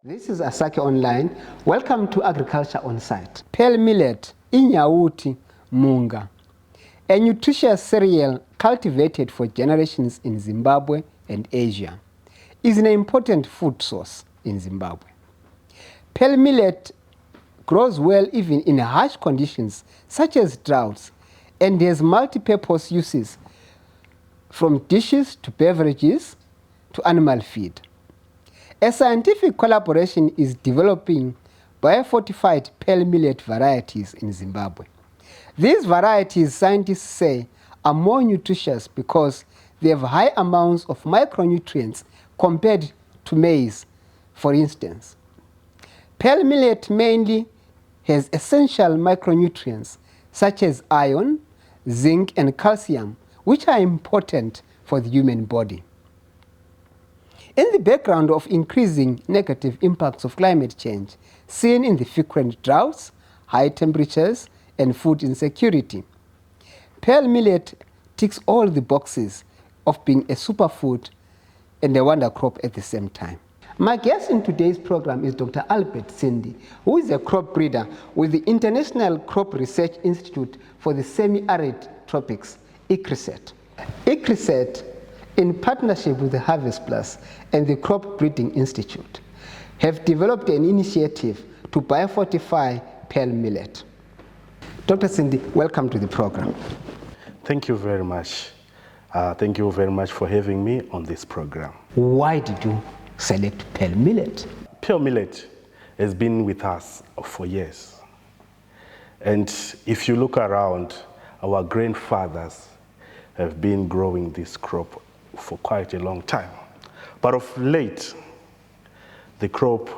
This is Asake Online. Welcome to Agriculture on Site. Pearl millet, inyauti munga, a nutritious cereal cultivated for generations in Zimbabwe and Asia, is an important food source in Zimbabwe. Pearl millet grows well even in harsh conditions such as droughts and has multi-purpose uses from dishes to beverages to animal feed. A scientific collaboration is developing biofortified pearl millet varieties in Zimbabwe. These varieties, scientists say, are more nutritious because they have high amounts of micronutrients compared to maize, for instance. Pearl millet mainly has essential micronutrients such as iron, zinc, and calcium, which are important for the human body. In the background of increasing negative impacts of climate change, seen in the frequent droughts, high temperatures, and food insecurity, pearl millet ticks all the boxes of being a superfood and a wonder crop at the same time. My guest in today's program is Dr. Albert Tsindi, who is a crop breeder with the International Crop Research Institute for the Semi-Arid Tropics, ICRISAT. ICRISAT, in partnership with the HarvestPlus and the Crop Breeding Institute, have developed an initiative to biofortify pearl millet. Dr. Tsindi, welcome to the program. Thank you very much. Thank you very much for having me on this program. Why did you select pearl millet? Pearl millet has been with us for years. And if you look around, our grandfathers have been growing this crop for quite a long time. But of late, the crop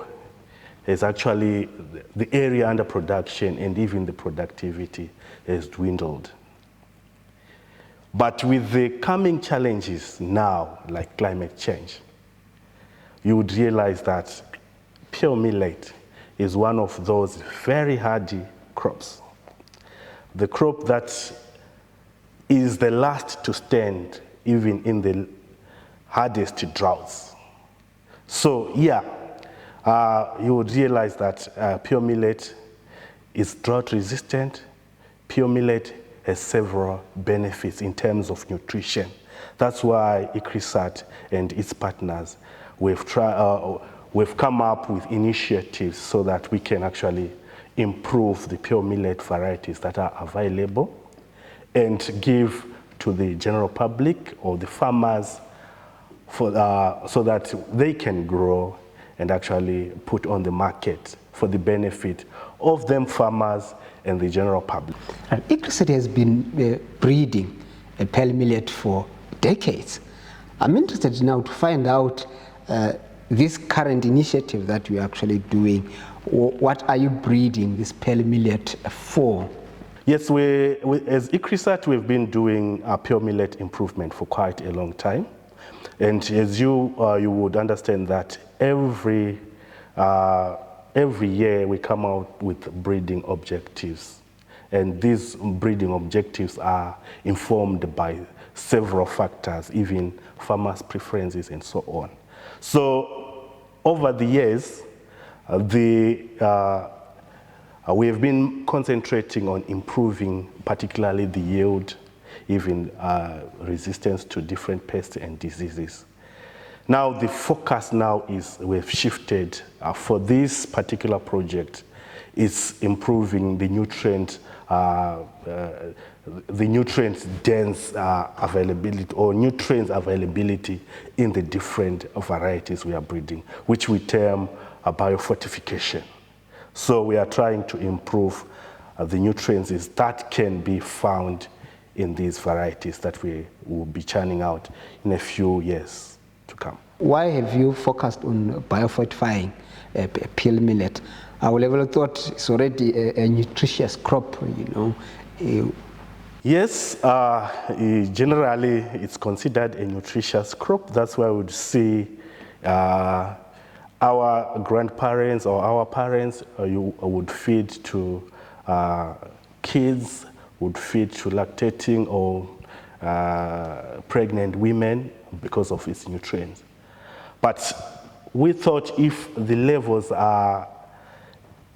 is actually, the area under production and even the productivity has dwindled. But with the coming challenges now, like climate change, you would realize that pearl millet is one of those very hardy crops. The crop that is the last to stand even in the hardest droughts. So yeah, you would realize that pearl millet is drought resistant. Pearl millet has several benefits in terms of nutrition. That's why ICRISAT and its partners, we've come up with initiatives so that we can actually improve the pearl millet varieties that are available and give to the general public or the farmers so that they can grow and actually put on the market for the benefit of them farmers and the general public. ICRISAT has been breeding pearl millet for decades. I'm interested now to find out this current initiative that you're actually doing. What are you breeding this pearl millet for? Yes, as ICRISAT, we've been doing pearl millet improvement for quite a long time. And as you would understand that every year we come out with breeding objectives. And these breeding objectives are informed by several factors, even farmers' preferences and so on. So over the years, we have been concentrating on improving particularly the yield, even resistance to different pests and diseases. Now the focus now is we've shifted for this particular project is improving the nutrient dense availability or nutrients availability in the different varieties we are breeding, which we term biofortification. So we are trying to improve the nutrients that can be found in these varieties that we will be churning out in a few years to come. Why have you focused on biofortifying pearl millet? I would have thought it's already a nutritious crop, you know. Yes, generally it's considered a nutritious crop. That's why we would see our grandparents or our parents you would feed to kids, would feed to lactating or pregnant women because of its nutrients. But we thought if the levels are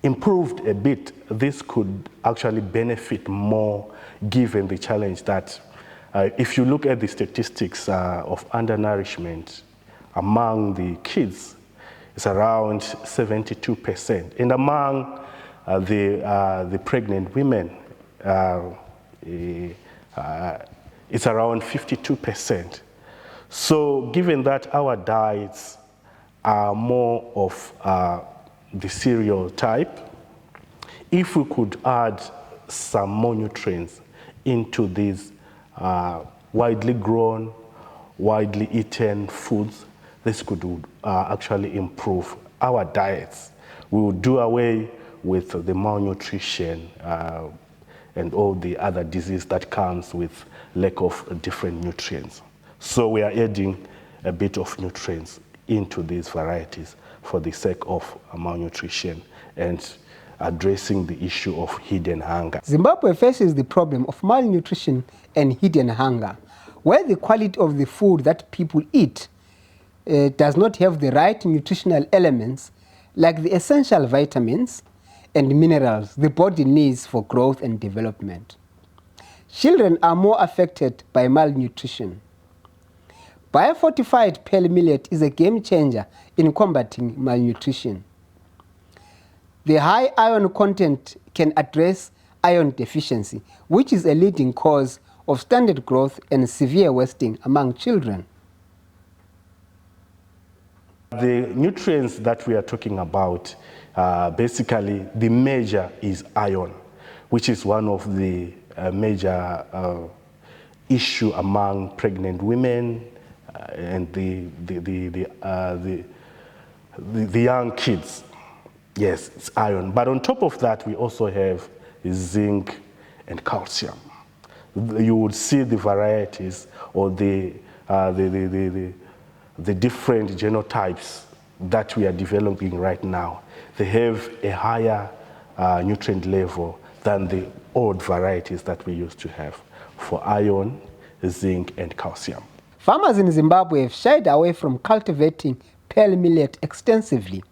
improved a bit, this could actually benefit more, given the challenge that if you look at the statistics of undernourishment among the kids, it's around 72%. And among the pregnant women, it's around 52%. So given that our diets are more of the cereal type, if we could add some more nutrients into these widely grown, widely eaten foods, this could actually improve our diets. We would do away with the malnutrition and all the other disease that comes with lack of different nutrients. So we are adding a bit of nutrients into these varieties for the sake of malnutrition and addressing the issue of hidden hunger. Zimbabwe faces the problem of malnutrition and hidden hunger, where the quality of the food that people eat does not have the right nutritional elements like the essential vitamins and minerals the body needs for growth and development. Children are more affected by malnutrition. Biofortified pearl millet is a game changer in combating malnutrition. The high iron content can address iron deficiency, which is a leading cause of stunted growth and severe wasting among children. The nutrients that we are talking about, basically the major is iron, which is one of the major issue among pregnant women and the young kids. Yes, it's iron. But on top of that, we also have zinc and calcium. You would see the varieties or the different genotypes that we are developing right now. They have a higher nutrient level than the old varieties that we used to have for iron, zinc, and calcium. Farmers in Zimbabwe have shied away from cultivating pearl millet extensively,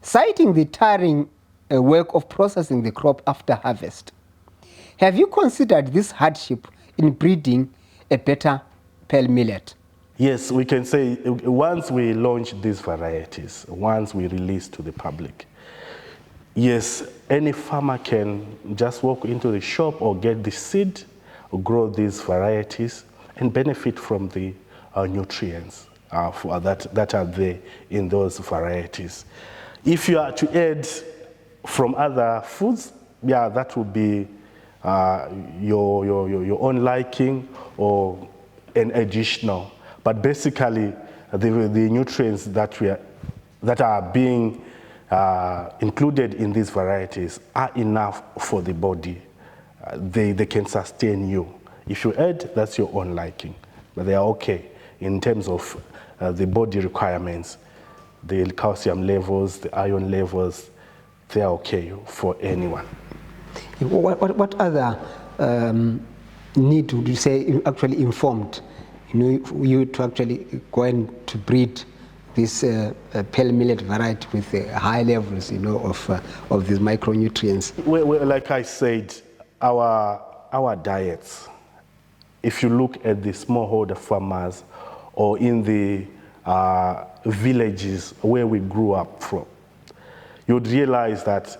citing the tiring work of processing the crop after harvest. Have you considered this hardship in breeding a better pearl millet? Yes, we can say once we launch these varieties, once we release to the public, yes, any farmer can just walk into the shop or get the seed, or grow these varieties and benefit from the nutrients that are there in those varieties. If you are to add from other foods, yeah, that would be your own liking or an additional. But basically, the nutrients that are being included in these varieties are enough for the body. They can sustain you. If you add, that's your own liking. But they are okay in terms of the body requirements. The calcium levels, the iron levels, they are okay for anyone. What other need would you say actually informed you to actually go and to breed this pearl millet variety with high levels of these micronutrients? Well, like I said, our diets, if you look at the smallholder farmers or in the villages where we grew up from, you'd realize that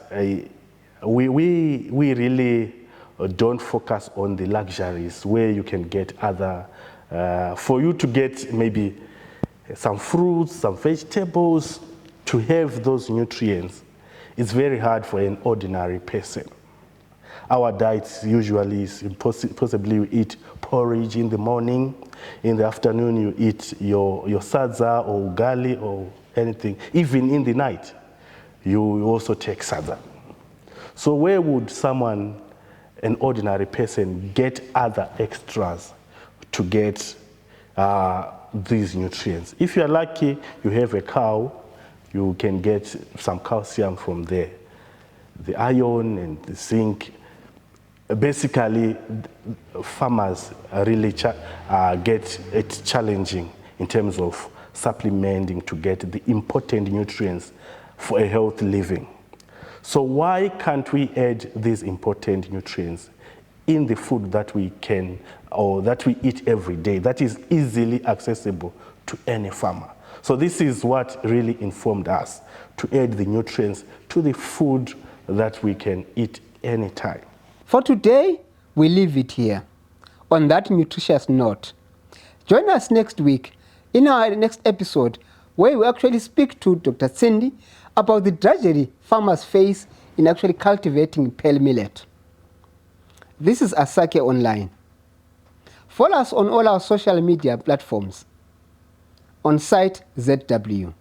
we really don't focus on the luxuries where you can get other, for you to get maybe some fruits, some vegetables, to have those nutrients, it's very hard for an ordinary person. Our diets usually is possibly you eat porridge in the morning, in the afternoon you eat your sadza or ugali or anything. Even in the night, you also take sadza. So where would someone, an ordinary person, get other extras to get these nutrients? If you're lucky, you have a cow, you can get some calcium from there. The iron and the zinc. Basically, farmers really get it challenging in terms of supplementing to get the important nutrients for a healthy living. So why can't we add these important nutrients in the food that we can or that we eat every day, that is easily accessible to any farmer? So this is what really informed us to add the nutrients to the food that we can eat anytime. For today, we leave it here on that nutritious note. Join us next week in our next episode, where we actually speak to Dr. Tsindi about the drudgery farmers face in actually cultivating pearl millet. This is Asake Online. Follow us on all our social media platforms on Cite ZW.